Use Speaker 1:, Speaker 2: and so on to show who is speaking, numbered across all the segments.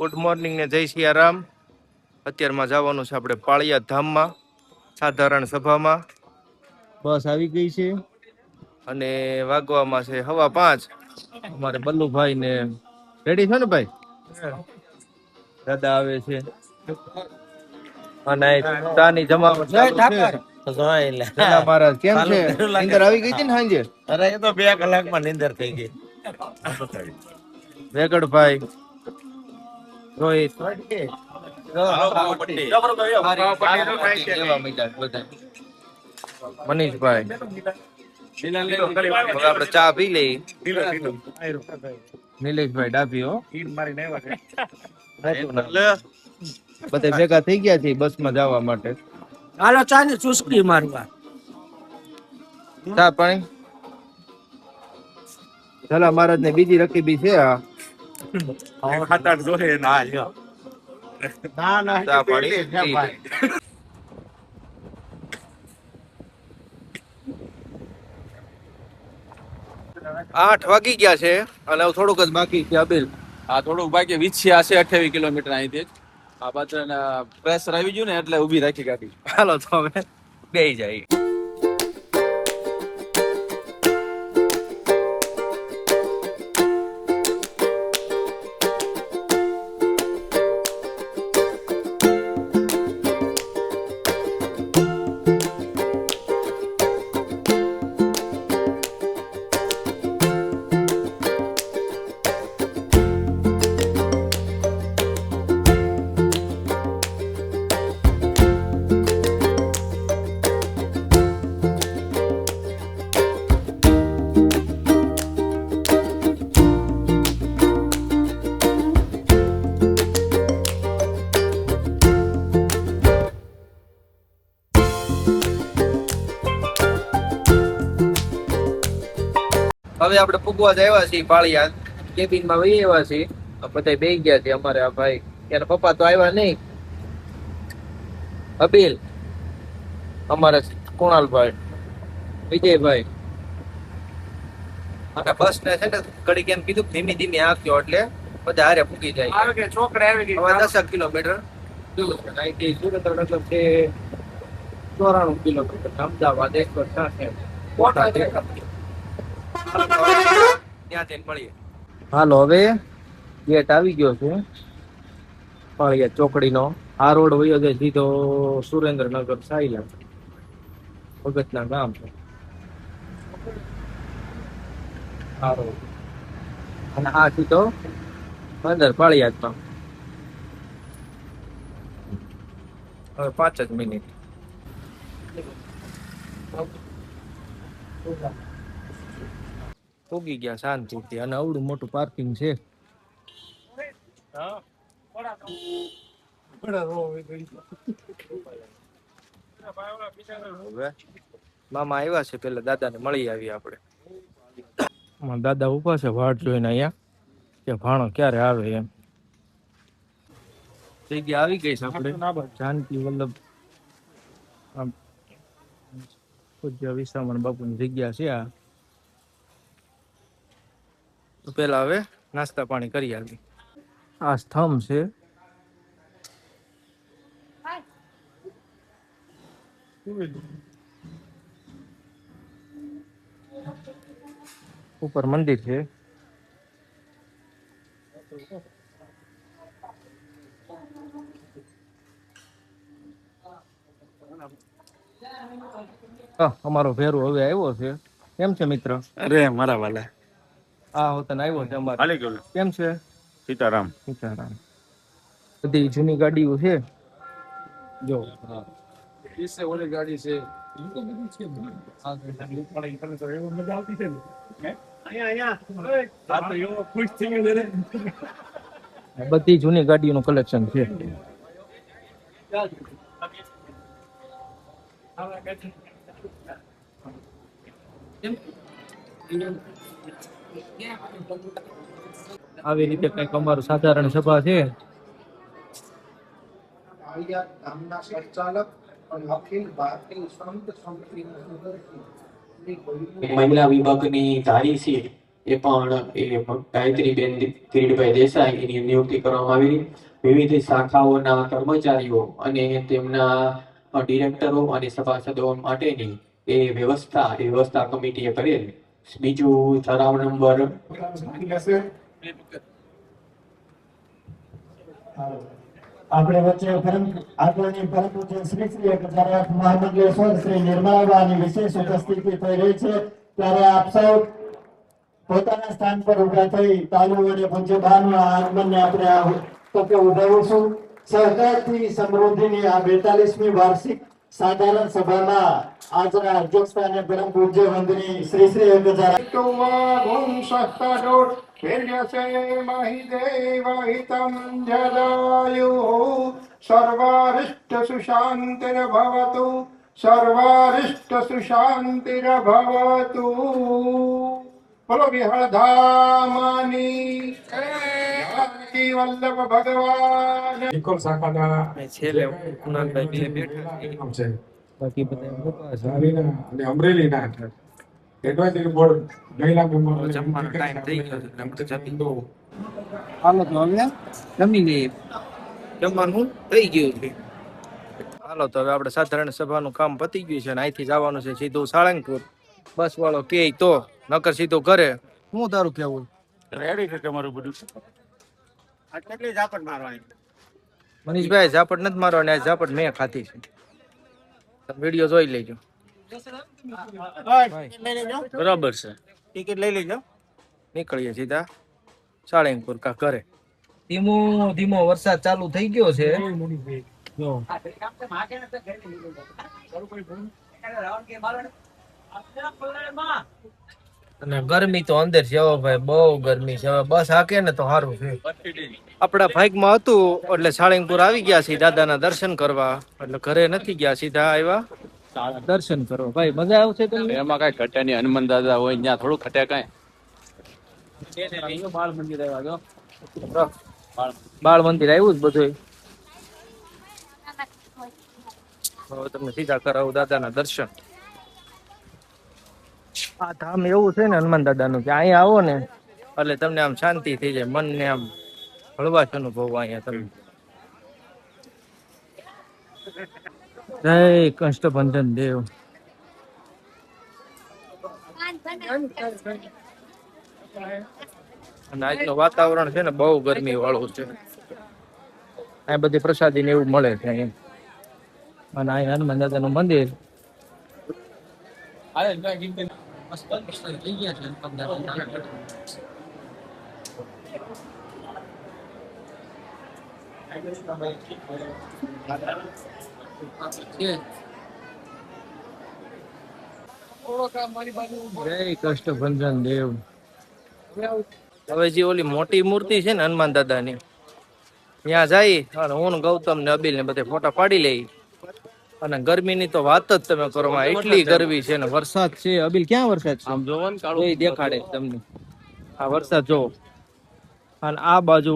Speaker 1: Good morning ને જય સિયારામ. અત્યારમાં જવાનું છે આપણે પાળિયા ધામમાં સાધારણ સભામાં. બસ આવી ગઈ છે અને વાગવામાં છે 5:15. અમારે બલ્લુભાઈ ને રેડી છો ને ભાઈ? દાદા આવે છે અને તાની જમાવટ ચાલુ છે. જલા મહારાજ કેમ છે? નીંદર આવી ગઈ હતી ને સાંજે?
Speaker 2: અરે એ તો 2 કલાકમાં નીંદર થઈ ગઈ.
Speaker 1: વેગડભાઈ, રોહિત, મનીષભાઈ, હવે આપણે ચા પી લઈ. નિલેશભાઈ ડાભી હો બધા ભેગા થઈ ગયા છે બસ માં જવા માટે.
Speaker 2: હાલો ચા ની ચુસ્કી મારવા.
Speaker 1: ચા પાણી જલા મહારાજ ને બીજી રકીબી છે. આ
Speaker 2: 7-8 જોહે ના લ્યો. ના
Speaker 1: ચા પાણી 8 વાગી ગયા છે અને હવે થોડુંક જ બાકી છે. અબિલ
Speaker 3: આ થોડુંક બાકી વિછ્યા છે 28 કિલોમીટર અહીંથી આ પાછળ પ્રેશર આવી ગયું ને એટલે ઊભી રાખી ગાડી.
Speaker 1: હાલો તો હવે બેહી જાય. હવે આપણે પૂગવા જ આવ્યા છીએ પાળિયાદ. કેબિન માં વહી આવ્યા છીએ. બધા બેસી ગયા છે. અમારે આ ભાઈ એના પપ્પા તો આવ્યા નહીં. અબિલ, અમારે કુણાલભાઈ, વિજયભાઈ અને બસ ને છે ને ઘડી કેમ કીધું ધીમી ધીમી આંક્યો એટલે બધા હારે પૂગી જાય.
Speaker 2: છોકરા આવી ગઈ.
Speaker 1: હવે 10 કિલોમીટર દૂર છે. અહીંથી સુરેન્દ્રનગર છે 94 કિલોમીટર. અમદાવાદ 166. હાલો હવે ગેટ આવી ગયો છે પાળિયા ચોકડીનો. આ રોડ વયો જાય સીધો સુરેન્દ્રનગર સાઈલા ભગતના ગામ છે આ રોડ. અને આ સીધો અંદર પાળિયાદમાં. હવે 5 જ મિનિટ. ઉગી ગયા શાંતિથી અને આવડું મોટું પાર્કિંગ છે. મામા આવ્યા છે. પેલા દાદા ને મળી આવી આપણે. દાદા ઉભા છે વાટ જોઈને અહીંયા કે ભાણો ક્યારે આવે એમ. જગ્યા આવી ગઈ છે આપણે જાનકી વલ્લભ પૂજ્ય વિસામણ બાપુની જગ્યા છે આ. તો પેલા હવે નાસ્તા પાણી કરી આવી. આ સ્તંભ છે. ઉપર મંદિર છે. અમારો ભેરો હવે આવ્યો છે. કેમ છે મિત્ર?
Speaker 3: અરે મારા વાલા
Speaker 1: આ હોતન આવ્યો છે અમારે. કેમ છે?
Speaker 3: સીતારામ.
Speaker 1: સીતારામ. બધી જૂની ગાડીઓ છે જો. હા ઓલી ગાડી છે. બધી જૂની ગાડીઓનું કલેક્શન છે. આવી રીતે કઈક અમારું સાધારણ સભા છે.
Speaker 4: મહિલા વિભાગની ધારી છે એ પણ ગાયત્રીબેન કિરીટભાઈ દેસાઈ એની નિયુક્તિ કરવામાં આવી. વિવિધ શાખાઓના કર્મચારીઓ અને તેમના ડિરેક્ટરો અને સભાસદો માટેની વ્યવસ્થા કમિટીએ કરેલ. બીજું ઠરાવ નંબર
Speaker 5: આપણે વચ્ચે આગળની પરમ પૂજ્ય શ્રી શ્રી 1008 મહામંડલેશ્વર શ્રી નિર્મળાબાની વિશેષ ઉપસ્થિતિ થઈ રહી છે, ત્યારે આપ સૌ પોતાના સ્થાન પર ઉભા થઈ તાલુ અને પૂજ્ય બાનું આગમનને આપણે આ તકે ઉઠાવીશું. સહકારથી સમૃદ્ધિની આ 42મી વાર્ષિક સાધારણ સભામાં આજના અધ્યક્ષસ્થાને પરમ પૂજ્ય વંદની શ્રી શ્રી
Speaker 6: 1008 બોલો વિહળધામની જાનકી વલ્લભ ભગવાન.
Speaker 7: નિકોલ શાખાના
Speaker 1: છેલ્લે કુણાલભાઈ બે બેઠા
Speaker 7: નામ છે
Speaker 1: બાકી બધા મોટા છે.
Speaker 7: ધારીના અને અમરેલીના એડવાઇઝરી બોર્ડ મહિલા મેમ્બર
Speaker 1: જમવાનો ટાઈમ થઈ ગયો છે એટલે આપણે જમી
Speaker 7: તો
Speaker 1: હાલો તો હવે જમી લઈએ. જમવાનું થઈ ગયું છે. હાલો તો હવે આપણે સાધારણ સભાનું કામ પતી ગયું છે અને અહીંથી જવાનું છે સીધું સાળંગપુર. બસ વાળો કે તો નકર સીધું ઘરે. હું તારું કેવું?
Speaker 2: રેડી છે તમારું બધું. આ કેટલી ઝાપટ મારવાની?
Speaker 1: મનીષભાઈ ઝાપટ નથી મારવાની, આ ઝાપટ મેં ખાધી છે. તમે વિડીયો જોઈ લેજો.
Speaker 2: બરાબર છે. ટિકિટ લઈ લેજો.
Speaker 1: નીકળીએ સીધા સાળંગપુર કા ઘરે. ધીમો ધીમો વરસાદ ચાલુ થઈ ગયો છે. જો અને ગરમી તો અંદર છે હો ભાઈ, બહુ ગરમી છે. હવે બસ હાકે ને તો સારું છે. આપણા ભાગમાં હતું એટલે સાળંગપુર આવી ગયા છીએ દાદાના દર્શન કરવા. એટલે ઘરે નથી ગયા, સીધા આવ્યા દર્શન કરવા. ભાઈ મજા આવશે તમને?
Speaker 3: એમાં કઈ ઘટે નહીં. હનુમાન દાદા હોય ત્યાં થોડું ઘટે કઈ.
Speaker 1: બાળ મંદિર આવ્યા જો. બાળ મંદિર આવ્યું જ બધું. હવે તમને સીધા કરાવું દાદાના દર્શન. આ ધામ એવું છે ને હનુમાન દાદાનું કે અહીંયા આવો ને એટલે તમને આમ શાંતિ થઈ જાય, મનને આમ હળવાશ અનુભવ અહીંયા તમે. જય કષ્ટભંજન દેવ. અને આજનું વાતાવરણ છે ને બહુ ગરમી વાળું છે. આ બધી પ્રસાદી ને એવું મળે છે અહીંયા. અને અહીંયા હનુમાન દાદાનું મંદિર. જય કષ્ટભંજન દેવ. હવે જે ઓલી મોટી મૂર્તિ છે ને હનુમાન દાદાની, ત્યાં જઈ અને હું ગૌતમ ને અબિલ ને બધે ફોટા પાડી લઈ. અને ગરમીની તો વાત જ તમે કરો માં, એટલી ગરમી છે ને વરસાદ છે. અબિલ ક્યાં વરસાદ છે?
Speaker 3: આમ જોવો ને કાળું
Speaker 1: એ દેખાડે તમને. આ વરસાદ જો, અને આ બાજુ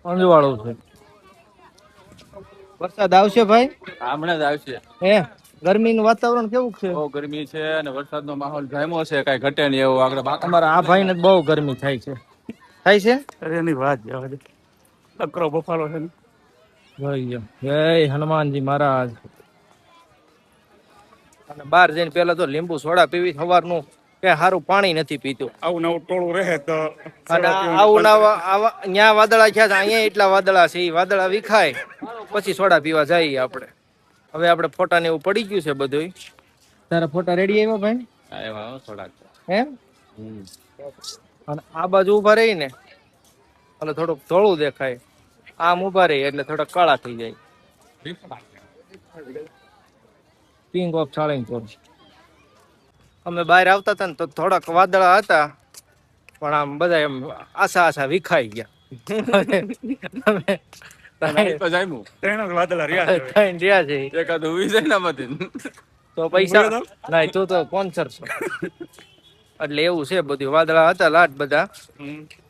Speaker 1: અંજવાળું છે. વરસાદ આવશે ભાઈ,
Speaker 3: હમણાં જ આવશે.
Speaker 1: હે ગરમીનું વાતાવરણ કેવું છે?
Speaker 3: બહુ ગરમી છે અને વરસાદનો માહોલ જામ્યો છે, કઈ ઘટે નહીં એવું. આગળ
Speaker 1: અમારા આ ભાઈ ને બહુ ગરમી થાય છે. થાય છે?
Speaker 2: અરે એની વાત જવા દે. લકરો બફાલો છે ને.
Speaker 1: જય હનુમાનજી મહારાજ. અને બહાર જઈને પેલા તો લીંબુ સોડા પીવી સવારનું, કે સારું પાણી નથી પીતું.
Speaker 2: આવું નવું ટોળું રહે તો
Speaker 1: અને આવું ના ન્યા વાદળા થયા છે, અહીંયા એટલા વાદળા છે. એ વાદળા વિખાય પછી સોડા પીવા જઈએ આપણે. હવે આપણે ફોટા ને એવું પડી ગયું છે બધું. તારા ફોટા રેડી આવ્યા ભાઈ?
Speaker 3: આવ્યા થોડાક.
Speaker 1: એમ? અને આ બાજુ ઉભા રહી ને એટલે થોડુંક ધોળું દેખાય, આમ ઉભા રહી એટલે થોડા કાળા થઈ જાય. King of Salangpur. અમે બહાર આવતા હતા ને તો થોડાક વાદળા હતા, પણ આમ બધા એમ આશા વિખાઈ ગયા.
Speaker 3: તો જામ્યું.
Speaker 2: ત્રણ વાદળા રહ્યા છે.
Speaker 1: ત્રણ રહ્યા છે.
Speaker 3: એકાદ ઉભી જાય ને આમાંથી.
Speaker 1: તો પૈસા નહીં, તું તો સ્પોન્સર છો એટલે એવું છે બધું. વાદળા હતા લાટ બધા,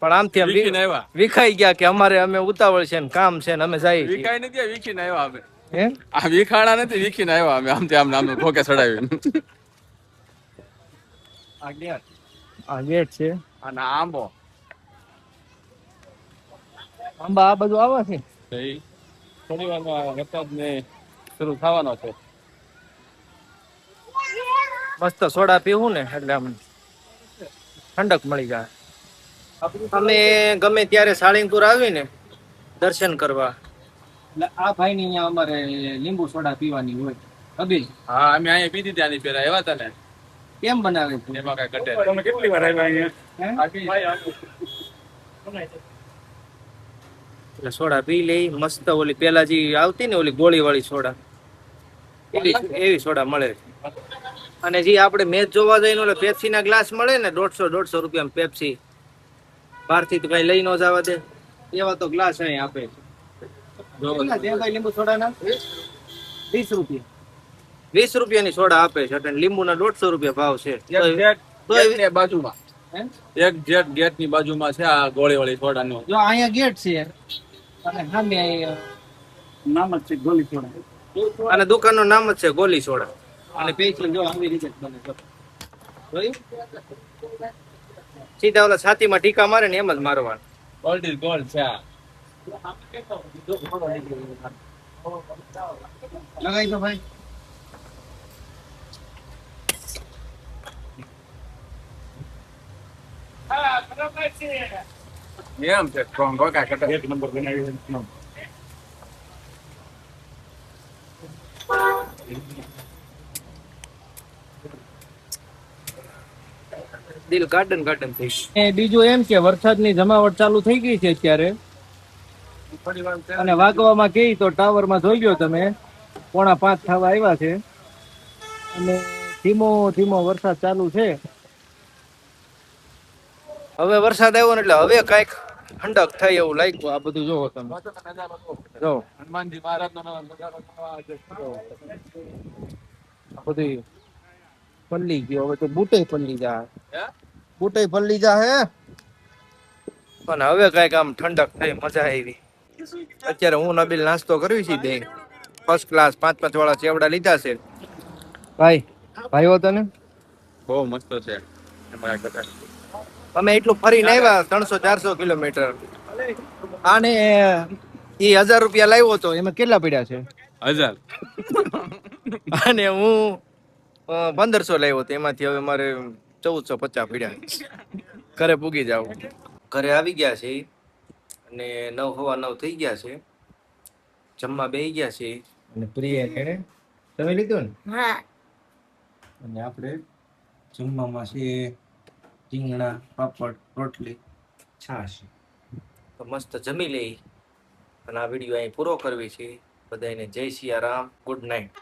Speaker 1: પણ આમથી આમ
Speaker 3: વીખીને આવ્યા.
Speaker 1: વિખાઈ ગયા કે અમારે અમે ઉતાવળ છે ને કામ છે ને અમે જઈએ છીએ.
Speaker 3: વિખાઈ નથી, વીખીને આવ્યા અમે.
Speaker 1: એમ?
Speaker 3: આ વિખાણા નથી, વીખીને આવ્યા અમે. આમથી આમ નામ ભોગે ચડાવીને.
Speaker 1: આ ગેટ છે.
Speaker 3: અને આંબો
Speaker 1: આંબા આ બધું આવે છે.
Speaker 3: તો ઈ થોડી વારમાં વરસાદ ને શરૂ થવાનો છે.
Speaker 1: મસ્ત સોડા પીવું ને એટલે આમ ઠંડક મળી જાય. અમે ગમે ત્યારે સાળીંગપુર આવીને દર્શન કરવા એટલે આ ભાઈ ની અહીંયા અમારે લીંબુ સોડા પીવાની હોય. અબીલ
Speaker 3: હા અમે અહીંયા પીધી ત્યાંની પેલા આવ્યા હતા ને
Speaker 1: કેમ બનાવે છે?
Speaker 3: એમાં કઈ ઘટે
Speaker 2: તમે કેટલી વાર આવ્યા અહીંયા
Speaker 1: એટલે સોડા પી લઈ મસ્ત. ઓલી પેલા જે આવતી ને ઓલી ગોળી વાળી સોડા એવી સોડા મળે છે. અને જે આપણે મેચ જોવા જઈને ઓલા પેપ્સી ના ગ્લાસ મળે ને 150 રૂપિયા પેપ્સી બહારથી તો કઈ લઈ ન જવા દે એવા તો ગ્લાસ અહીં આપે છે. કેટલા છે ભાઈ લીંબુ સોડાના? 20 રૂપિયા. 20 રૂપિયાની સોડા આપે છે અને લીંબુના 150 રૂપિયા ભાવ છે.
Speaker 3: ગેટની બાજુમાં એક ગેટ ની બાજુમાં છે આ ગોળી વાળી સોડા નું.
Speaker 1: જો અહીંયા ગેટ છે અને સામે અહીંયા
Speaker 2: નામ જ છે ગોલી સોડા.
Speaker 1: અને દુકાનનું નામ જ છે ગોલી સોડા. અને પેસ્ટ જો આવી રીતે જ બને છે. જોયું? સીધા ઓલા છાતીમાં ટીકા મારે ને એમ જ મારવાનું.
Speaker 3: ગોલ્ડ ઇઝ ગોલ્ડ છે આ.
Speaker 1: લગાઈ દો ભાઈ.
Speaker 3: એમ છે સ્ટ્રોંગ કાકા કટા.
Speaker 2: એક નંબર બનાવી છે.
Speaker 1: દિલ ગાર્ડન ગાર્ડન થઈ ગયું. બીજું એમ કે વરસાદની જમાવટ ચાલુ થઈ ગઈ છે અત્યારે અને વાગવામાં કે તો ટાવરમાં જોઈ ગયો તમે 4:45 થવા આવ્યા છે અને ધીમો ધીમો વરસાદ ચાલુ છે. હવે વરસાદ આવ્યો ને એટલે હવે કઈક ઠંડક થઈ એવું લાગ્યું. આ બધું જોવો તમે જો
Speaker 3: હનુમાનજી મહારાજ નો નજારો
Speaker 1: આ બધું પલ્લી ગયો. હવે તો બૂટે પલ્લી જા બૂટે પલ્લી જા હે પણ હવે કઈક આમ ઠંડક થઈ મજા આવી. અત્યારે હું નબીલ નાસ્તો કરવી છે બે ફર્સ્ટ ક્લાસ 5-5 વાળા ચેવડા લીધા છે. ભાઈ ભાઈઓ તને
Speaker 3: બહુ મસ્ત છે એમાં કટા.
Speaker 1: અમે એટલું ફરીને આવ્યા 300-400 કિલોમીટર. આને એ 1000 રૂપિયા લાવ્યો હતો એમાં કેટલા પડ્યા છે?
Speaker 3: 1000.
Speaker 1: અને હું 1500 લાવ્યો હતો એમાંથી હવે મારે 1450 પડ્યા. ઘરે પૂગી જાવ. ઘરે આવી ગયા છે અને 9:15 થઈ ગયા છે. જમવા બેસી ગયા છે અને પ્રિય એને તમે લીધું ને? હા. અને આપણે જમવામાં છે રીંગણા, પાપડ, રોટલી, છાશ. તો મસ્ત જમી લઈ અને આ વિડીયો અહીં પૂરો કરવી છે. બધાને જય સિયારામ, ગુડ નાઇટ.